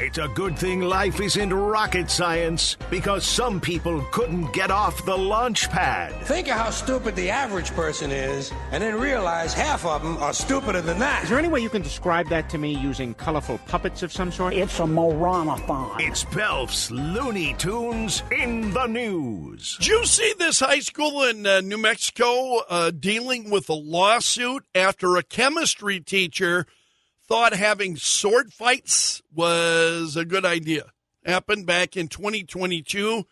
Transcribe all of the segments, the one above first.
It's a good thing life isn't rocket science, because some people couldn't get off the launch pad. Think of how stupid the average person is, and then realize half of them are stupider than that. Is there any way you can describe that to me using colorful puppets of some sort? It's a moranathon. It's Belf's Looney Tunes in the news. Did you see this high school in New Mexico dealing with a lawsuit after a chemistry teacher thought having sword fights was a good idea? Happened back in 2022,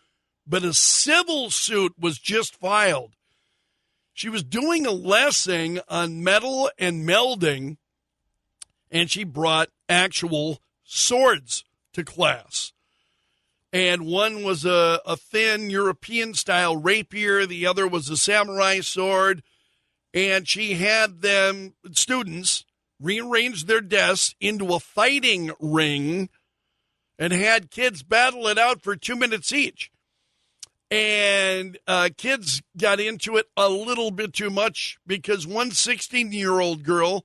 but a civil suit was just filed. She was doing a lesson on metal and melding, and she brought actual swords to class. And one was a thin European-style rapier. The other was a samurai sword. And she had them, students, rearranged their desks into a fighting ring and had kids battle it out for 2 minutes each. And kids got into it a little bit too much, because one 16-year-old girl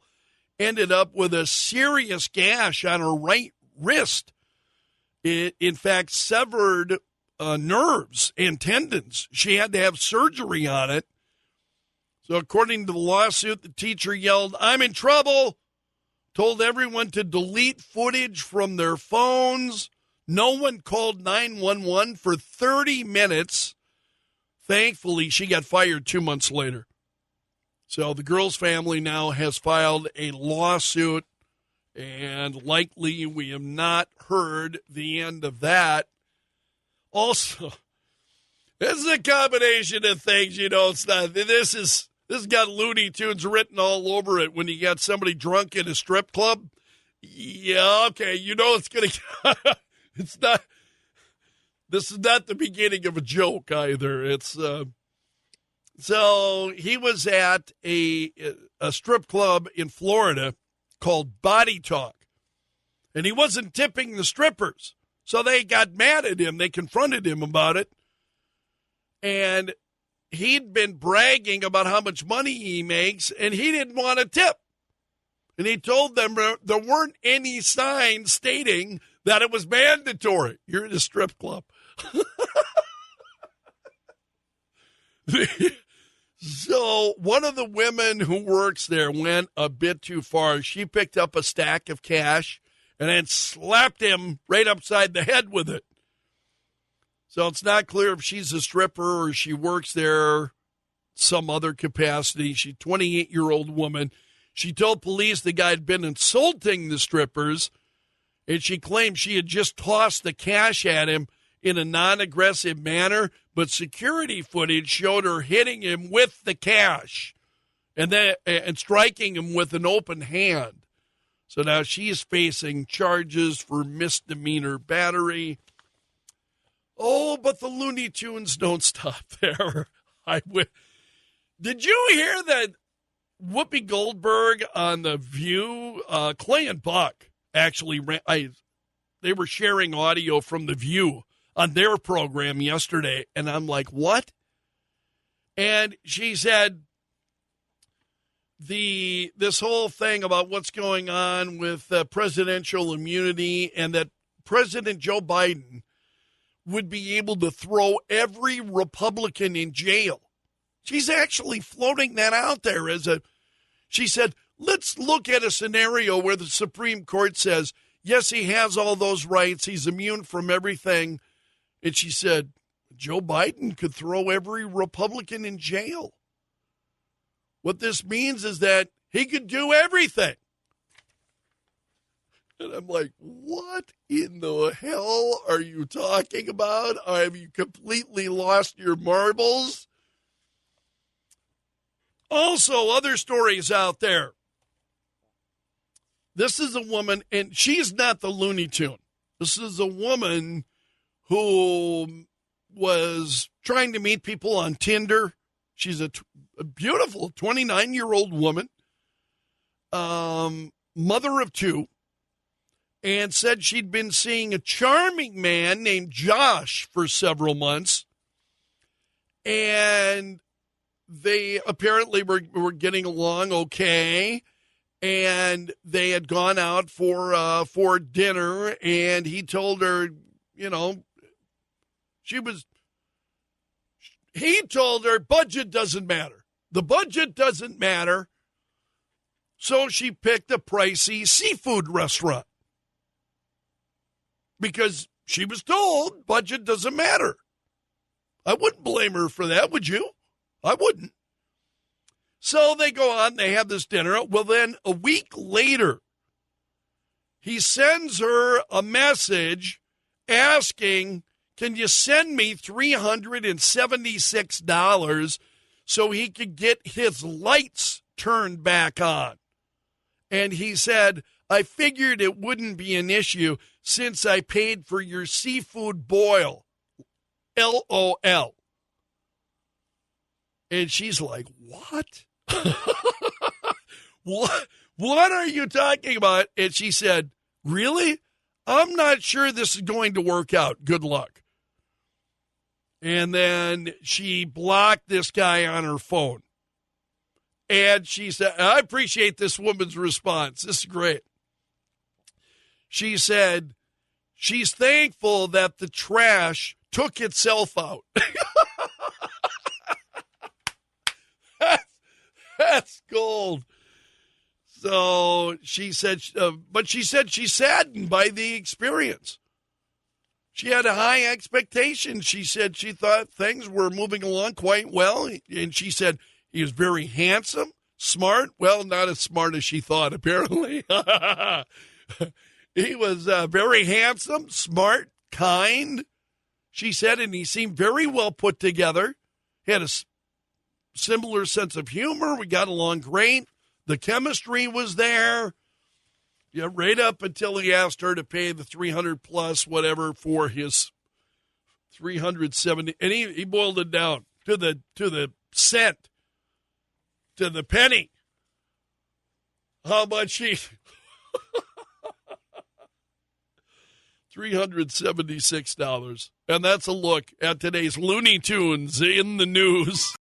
ended up with a serious gash on her right wrist. It, in fact, severed nerves and tendons. She had to have surgery on it. So according to the lawsuit, the teacher yelled, "I'm in trouble," told everyone to delete footage from their phones. No one called 911 for 30 minutes. Thankfully, she got fired 2 months later. So the girl's family now has filed a lawsuit, and likely we have not heard the end of that. Also, this is a combination of things, it's not, this has got Looney Tunes written all over it. When you got somebody drunk in a strip club, yeah, okay, it's going to, it's not, this is not the beginning of a joke either. It's, so he was at a strip club in Florida called Body Talk, and he wasn't tipping the strippers. So they got mad at him. They confronted him about it. And he'd been bragging about how much money he makes, and he didn't want to tip. And he told them there weren't any signs stating that it was mandatory. You're in a strip club. So one of the women who works there went a bit too far. She picked up a stack of cash and then slapped him right upside the head with it. So it's not clear if she's a stripper or she works there some other capacity. She's a 28-year-old woman. She told police the guy had been insulting the strippers, and she claimed she had just tossed the cash at him in a non-aggressive manner, but security footage showed her hitting him with the cash and striking him with an open hand. So now she's facing charges for misdemeanor battery. Oh, but the Looney Tunes don't stop there. Did you hear that Whoopi Goldberg on The View, Clay and Buck actually they were sharing audio from The View on their program yesterday, and I'm like, what? And she said this whole thing about what's going on with presidential immunity, and that President Joe Biden would be able to throw every Republican in jail. She's actually floating that out there she said, let's look at a scenario where the Supreme Court says, yes, he has all those rights, he's immune from everything. And she said, Joe Biden could throw every Republican in jail. What this means is that he could do everything. And I'm like, what in the hell are you talking about? Have you completely lost your marbles? Also, other stories out there. This is a woman, and she's not the Looney Tune. This is a woman who was trying to meet people on Tinder. She's a beautiful 29-year-old woman, mother of two, and said she'd been seeing a charming man named Josh for several months. And they apparently were getting along okay. And they had gone out for dinner, and he told her, he told her budget doesn't matter. The budget doesn't matter. So she picked a pricey seafood restaurant because she was told budget doesn't matter. I wouldn't blame her for that, would you? I wouldn't. So they go on, they have this dinner. Well, then a week later, he sends her a message asking, can you send me $376 so he could get his lights turned back on? And he said, I figured it wouldn't be an issue since I paid for your seafood boil. LOL. And she's like, what? What are you talking about? And she said, really? I'm not sure this is going to work out. Good luck. And then she blocked this guy on her phone. And she said, I appreciate this woman's response. This is great. She said she's thankful that the trash took itself out. That's gold. So she said, but she said she's saddened by the experience. She had a high expectation. She said she thought things were moving along quite well. And she said he was very handsome, smart. Well, not as smart as she thought, apparently. He was very handsome, smart, kind, she said, and he seemed very well put together. He had a similar sense of humor. We got along great. The chemistry was there. Yeah, right up until he asked her to pay the $300 plus whatever for his 370, and he boiled it down to the cent, to the penny. How much he? $376. And that's a look at today's Looney Tunes in the news.